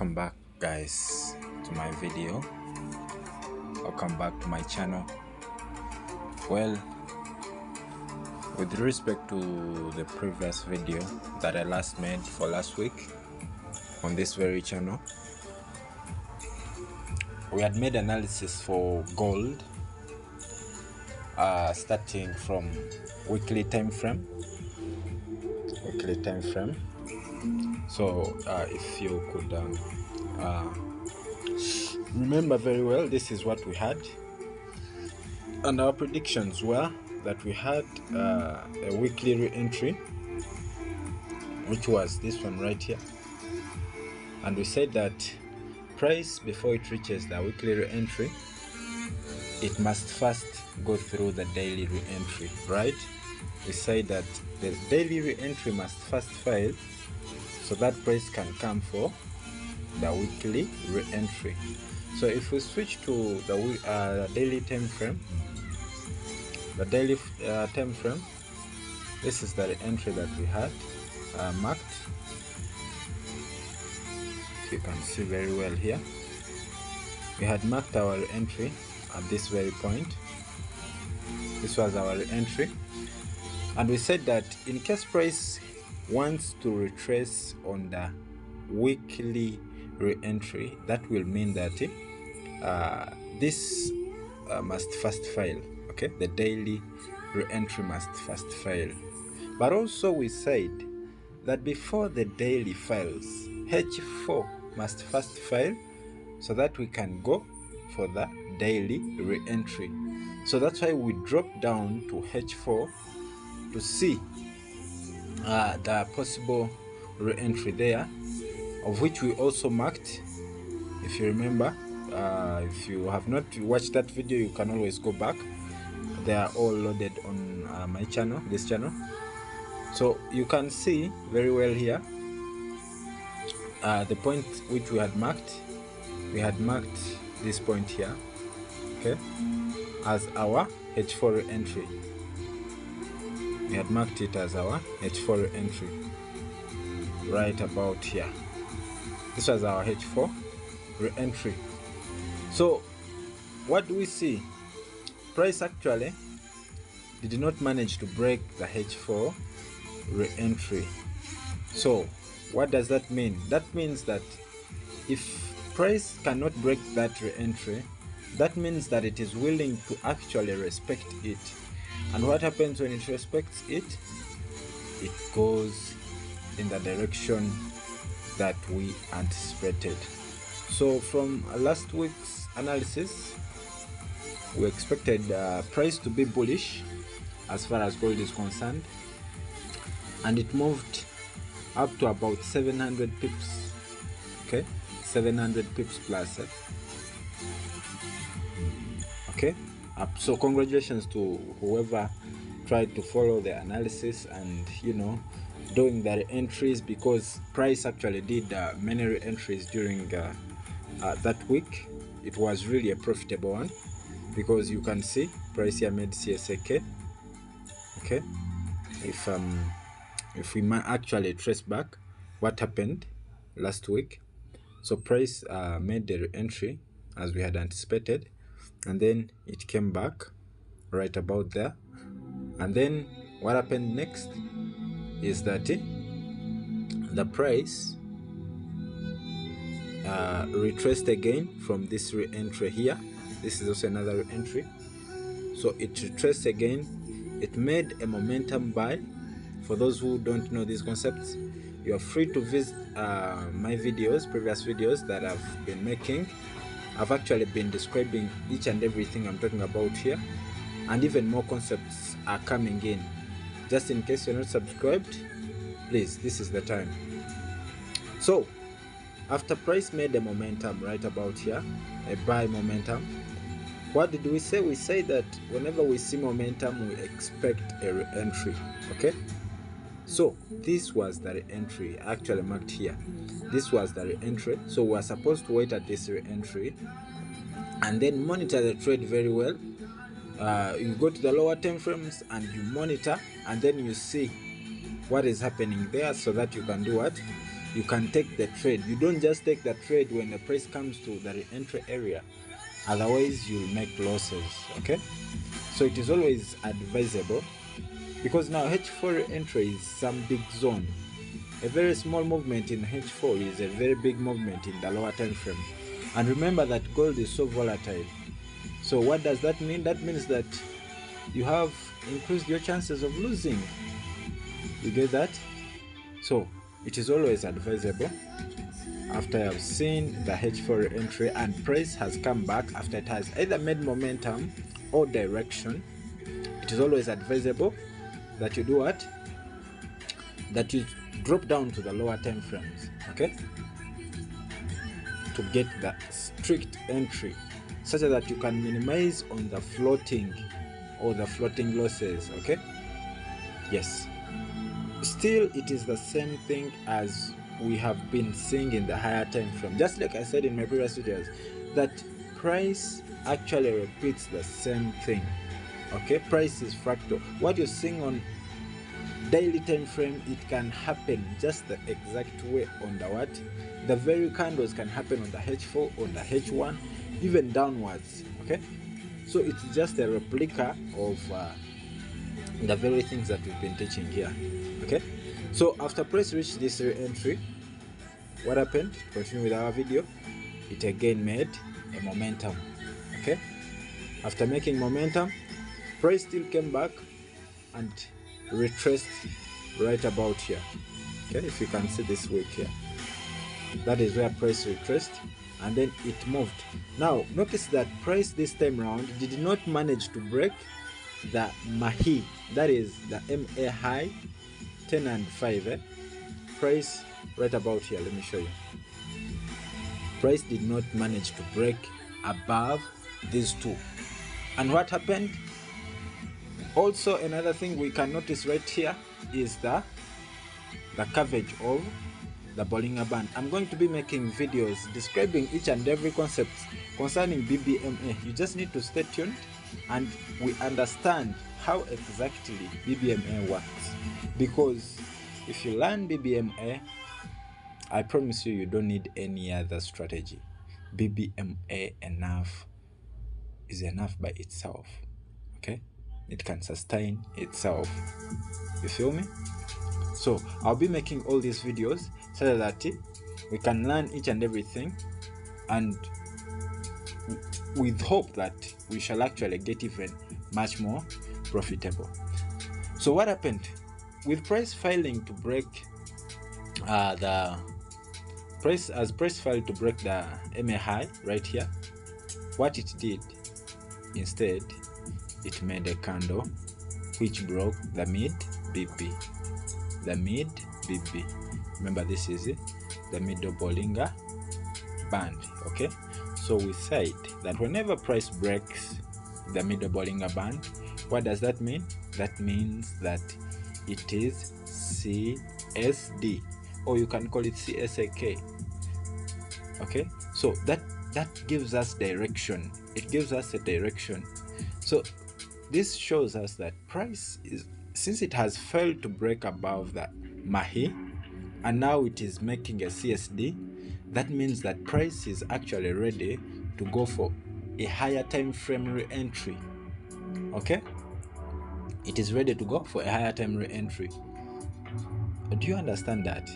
Welcome back, guys, to my video. Welcome back to my channel. Well, with respect to the previous video that I last made for last week on this very channel, we had made analysis for gold starting from weekly time frame. So if you could remember very well, this is what we had, and our predictions were that we had a weekly re-entry, which was this one right here, and we said that price, before it reaches the weekly re-entry, it must first go through the daily re-entry, right? We say that the daily re-entry must first fail so that price can come for the weekly re-entry. So if we switch to the daily time frame, this is the re-entry that we had marked. If you can see very well here, we had marked our re-entry at this very point. This was our re-entry, and we said that in case price wants to retrace on the weekly re-entry, that will mean that this must first fail. Okay, the daily re-entry must first fail. But also we said that before the daily fails, H4 must first fail so that we can go for the daily re-entry. So that's why we drop down to H4 to see the possible re-entry there, of which we also marked. If you remember, if you have not watched that video, you can always go back. They are all loaded on my channel, this channel. So you can see very well here the point which we had marked. We had marked this point here, okay, as our H4 entry. We had marked it as our H4 entry right about here. This was our H4 re-entry. So what do we see? Price actually did not manage to break the H4 re-entry. So what does that mean? That means that if price cannot break that re-entry, that means that it is willing to actually respect it. And what happens when it respects it? It goes in the direction that we anticipated. So from last week's analysis, we expected price to be bullish as far as gold is concerned, and it moved up to about 700 pips. Okay, 700 pips plus. Okay, so congratulations to whoever tried to follow the analysis and, you know, doing the entries, because price actually did many entries during that week. It was really a profitable one, because you can see price here made CSAK. Okay, if we might actually trace back what happened last week, so price made the entry as we had anticipated, and then it came back right about there. And then what happened next is that the price retraced again from this re-entry here. This is also another re-entry. So it retraced again. It made a momentum buy. For those who don't know these concepts, you are free to visit my videos, previous videos that I've been making. I've actually been describing each and everything I'm talking about here, and even more concepts are coming in. Just in case you're not subscribed, please, this is the time. So after price made a momentum right about here, a buy momentum, what did we say? We say that whenever we see momentum, we expect a re-entry. Okay, so this was the re-entry actually marked here. This was the re-entry. So we're supposed to wait at this re-entry and then monitor the trade very well. You go to the lower time frames and you monitor, and then you see what is happening there, so that you can do what? you can take the trade. You don't just take the trade when the price comes to the re-entry area, otherwise you'll make losses. Okay, so it is always advisable, because now H4 entry is some big zone. A very small movement in H4 is a very big movement in the lower time frame. And remember that gold is so volatile. So what does that mean? That means that you have increased your chances of losing. You get that? So it is always advisable, after you have seen the H4 entry and price has come back after it has either made momentum or direction, it is always advisable that you do what? That you drop down to the lower time frames, okay, to get the strict entry, such that you can minimize on the floating or the floating losses. Okay, yes, still it is the same thing as we have been seeing in the higher time frame. Just like I said in my previous videos, that price actually repeats the same thing. Okay, price is fractal. What you're seeing on daily time frame, it can happen just the exact way on the what? The very candles can happen on the H4, on the H1, even downwards. Okay, so it's just a replica of the very things that we've been teaching here. Okay, so after price reached this re-entry, what happened? To continue with our video, it again made a momentum. Okay, after making momentum, price still came back and retraced right about here. Okay, if you can see this wick here, that is where price retraced, and then it moved. Now notice that price this time round did not manage to break the Mahi, that is the MA high 10 and 5. Price right about here, let me show you. Price did not manage to break above these two. And what happened? Also, another thing we can notice right here is the coverage of the Bollinger Band. I'm going to be making videos describing each and every concept concerning BBMA. You just need to stay tuned and we understand how exactly BBMA works. Because if you learn BBMA, I promise you, you don't need any other strategy. BBMA is enough by itself. Okay, it can sustain itself. You feel me? So I'll be making all these videos so that we can learn each and everything, and with hope that we shall actually get even much more profitable. So what happened with price failing to break price failed to break the MA high right here? What it did instead, it made a candle which broke the mid BB. The mid BB. Remember, this is the middle Bollinger Band. Okay, so we said that whenever price breaks the middle Bollinger Band, what does that mean? That means that it is CSD, or you can call it CSAK. Okay, so that gives us direction. It gives us a direction. So this shows us that price is, since it has failed to break above the Mahi and now it is making a CSD, that means that price is actually ready to go for a higher time frame re-entry. Okay, it is ready to go for a higher time re-entry. Do you understand that?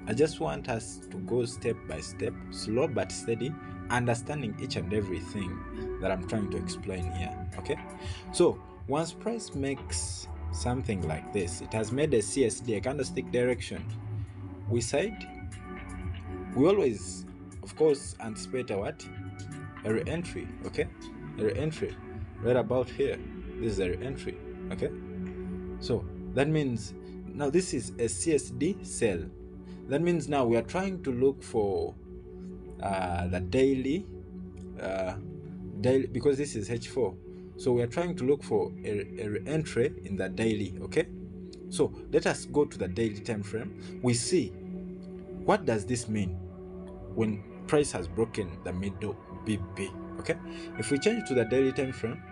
I just want us to go step by step, slow but steady, understanding each and everything that I'm trying to explain here. Okay, so once price makes something like this, it has made a CSD, a candlestick direction, we said we always, of course, anticipate a what? A re-entry. Okay, a re-entry right about here. This is a re-entry. Okay, so that means now this is a CSD sell. That means now we are trying to look for the daily, because this is H4. So we are trying to look for a entry in the daily. Okay, so let us go to the daily time frame. We see, what does this mean when price has broken the middle BB? Okay, if we change to the daily time frame,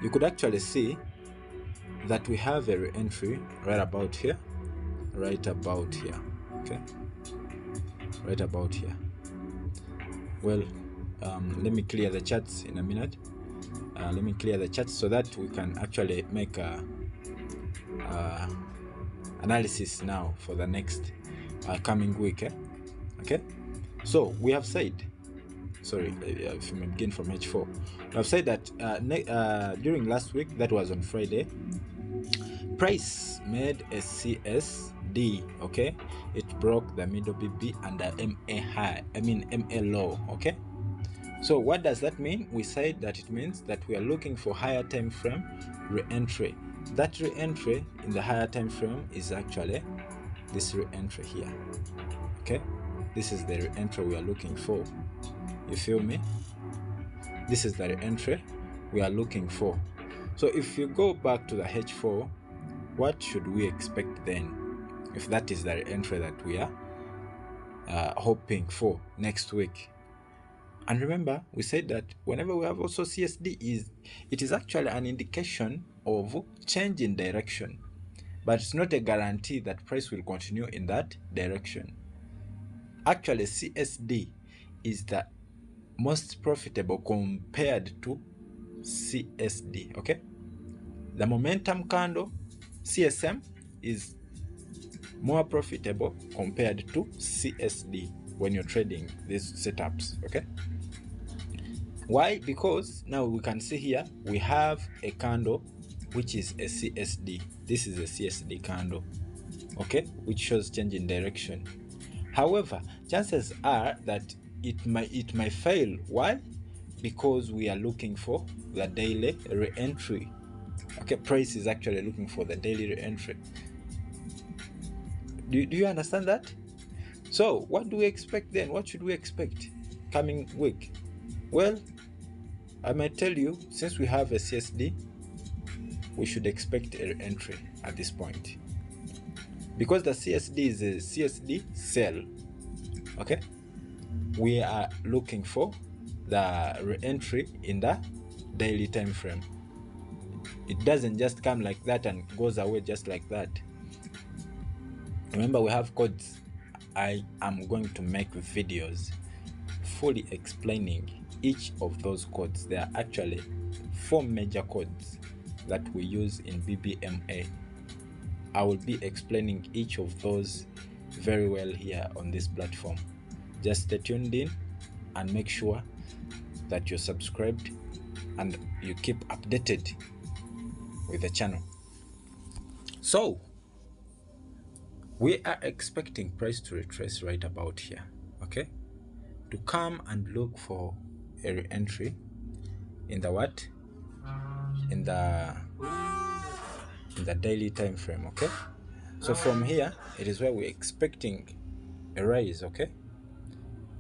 you could actually see that we have a re-entry right about here, okay, okay, right about here. Well, let me clear the charts in a minute. Let me clear the charts so that we can actually make a analysis now for the next coming week. Okay, so we have said, sorry, if we begin from H4, we have said that during last week, that was on Friday, price made a CSD. Okay, it broke the middle BB and the MA high, MA low. Okay, so what does that mean? We said that it means that we are looking for higher time frame re-entry. That re-entry in the higher time frame is actually this re-entry here. Okay, this is the re-entry we are looking for. You feel me? This is the re-entry we are looking for. So if you go back to the H4, what should we expect then? If that is the re-entry that we are hoping for next week. And remember, we said that whenever we have also CSD, it is actually an indication of change in direction, but it's not a guarantee that price will continue in that direction. Actually, CSD is the most profitable compared to CSD. Okay, the momentum candle CSM is more profitable compared to CSD when you're trading these setups. Okay, why? Because now we can see here we have a candle which is a CSD. This is a CSD candle, okay, which shows change in direction. However, chances are that it might fail. Why? Because we are looking for the daily re-entry. Okay, price is actually looking for the daily re-entry. Do you understand that? So what do we expect then? What should we expect coming week? Well, I might tell you, since we have a CSD, we should expect a re-entry at this point, because the CSD is a CSD sell. Okay, we are looking for the re-entry in the daily time frame. It doesn't just come like that and goes away just like that. Remember, we have codes. I am going to make videos fully explaining each of those codes. There are actually 4 major codes that we use in BBMA. I will be explaining each of those very well here on this platform. Just stay tuned in and make sure that you're subscribed and you keep updated with the channel. So we are expecting price to retrace right about here, okay, to come and look for a re-entry in the what? In the daily time frame. Okay, so from here it is where we're expecting a rise, okay,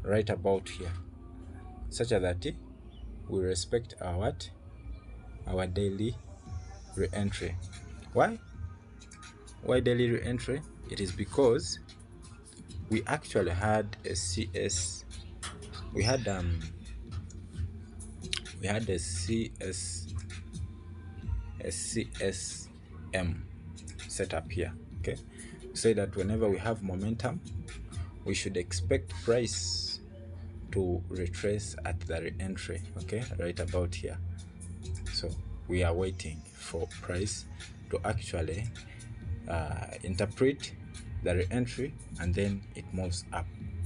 right about here, such that we respect our what? Our daily re-entry. Why daily re-entry? It is because we actually had a CS, we had a CSM set up here. Okay, say that whenever we have momentum, we should expect price to retrace at the re-entry, okay, right about here. So we are waiting for price to actually interpret the re-entry, and then it moves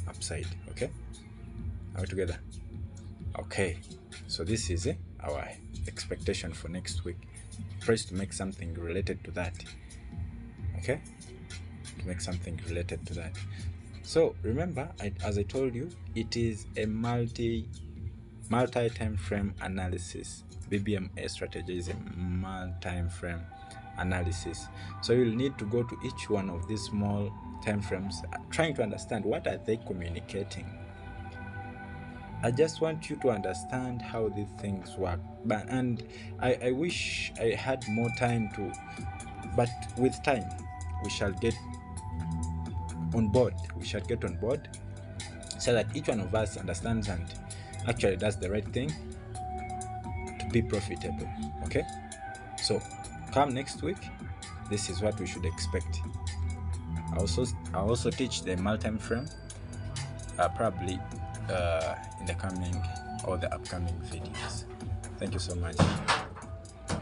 upside. Okay, are we together? Okay, so this is our expectation for next week, price to make something related to that. Okay, to make something related to that. So remember, as I told you, it is a multi time frame analysis. BBMA strategy is a multi-time frame analysis. So you'll need to go to each one of these small time frames, trying to understand what are they communicating. I just want you to understand how these things work. And I wish I had more time to, but with time we shall get on board. We shall get on board so that each one of us understands and actually does the right thing to be profitable. Okay, so come next week, this is what we should expect. I also teach the multi frame, probably in the coming or the upcoming videos. Thank you so much.